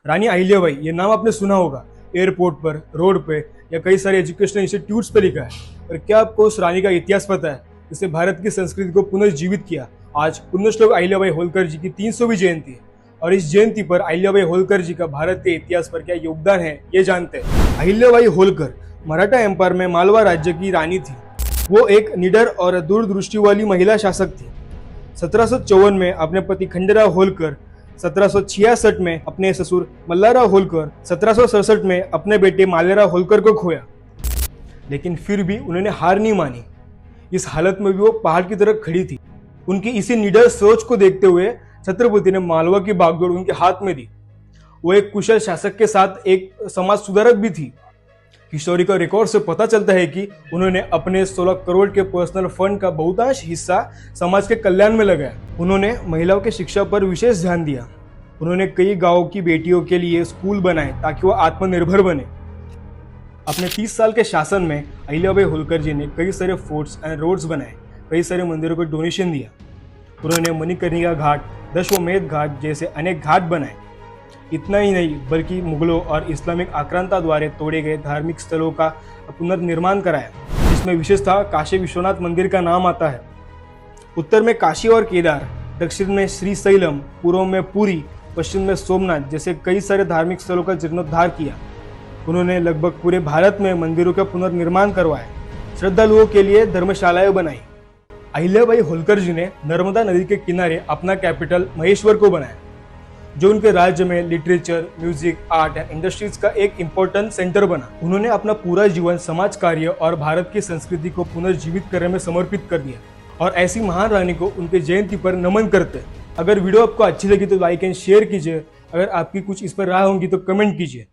रानी अहिल्याबाई ये नाम आपने सुना होगा, एयरपोर्ट पर, रोड पे या कई सारे एजुकेशनल इंस्टीट्यूट्स पे लिखा है। पर क्या आपको उस रानी का इतिहास पता है, जिसने भारत की संस्कृति को पुनर्जीवित किया? आज पुण्यश्लोक अहिल्याबाई होलकर जी की 300वीं जयंती है और इस जयंती पर अहिल्याबाई होलकर जी का भारत के इतिहास पर क्या योगदान है, ये जानते हैं। अहिल्याबाई होलकर मराठा एम्पायर में मालवा राज्य की रानी थी। वो एक निडर और दूरदृष्टि वाली महिला शासक थी। 1754 में अपने पति खंडेराव होलकर, 1766 में अपने ससुर मल्हारराव होलकर, 1767 में अपने बेटे मालेराव होलकर को खोया। लेकिन फिर भी उन्होंने हार नहीं मानी। इस हालत में भी वो पहाड़ की तरह खड़ी थी। उनकी इसी निडर सोच को देखते हुए छत्रपति ने मालवा की बागडोर उनके हाथ में दी। वो एक कुशल शासक के साथ एक समाज सुधारक भी थी। हिस्टोरिकल रिकॉर्ड से पता चलता है कि उन्होंने अपने 16 करोड़ के पर्सनल फंड का बहुतांश हिस्सा समाज के कल्याण में लगाया। उन्होंने महिलाओं की शिक्षा पर विशेष ध्यान दिया। उन्होंने कई गांवों की बेटियों के लिए स्कूल बनाए ताकि वो आत्मनिर्भर बने। अपने 30 साल के शासन में अहिल्याबाई होलकर जी ने कई सारे फोर्ट्स एंड रोड्स बनाए, कई सारे मंदिरों को डोनेशन दिया। उन्होंने मणिकर्णिका घाट, दशाश्वमेध घाट जैसे अनेक घाट बनाए। इतना ही नहीं बल्कि मुगलों और इस्लामिक आक्रांता द्वारा तोड़े गए धार्मिक स्थलों का पुनर्निर्माण कराया, जिसमें विशेषतः काशी विश्वनाथ मंदिर का नाम आता है। उत्तर में काशी और केदार, दक्षिण में श्रीशैलम, पूर्व में पुरी, पश्चिम में सोमनाथ जैसे कई सारे धार्मिक स्थलों का जीर्णोद्धार किया। उन्होंने लगभग पूरे भारत में मंदिरों का पुनर्निर्माण करवाया, श्रद्धालुओं के लिए धर्मशालाएं बनाई। अहिल्याबाई होलकर जी ने नर्मदा नदी के किनारे अपना कैपिटल महेश्वर को बनाया, जो उनके राज्य में literature, music, art and industries का एक इम्पोर्टेंट सेंटर बना। उन्होंने अपना पूरा जीवन समाज कार्य और भारत की संस्कृति को पुनर्जीवित करने में समर्पित कर दिया और ऐसी महान रानी को उनके जयंती पर नमन करते हैं। अगर वीडियो आपको अच्छी लगी तो लाइक एंड शेयर कीजिए। अगर आपकी कुछ इस पर राय होंगी तो कमेंट कीजिए।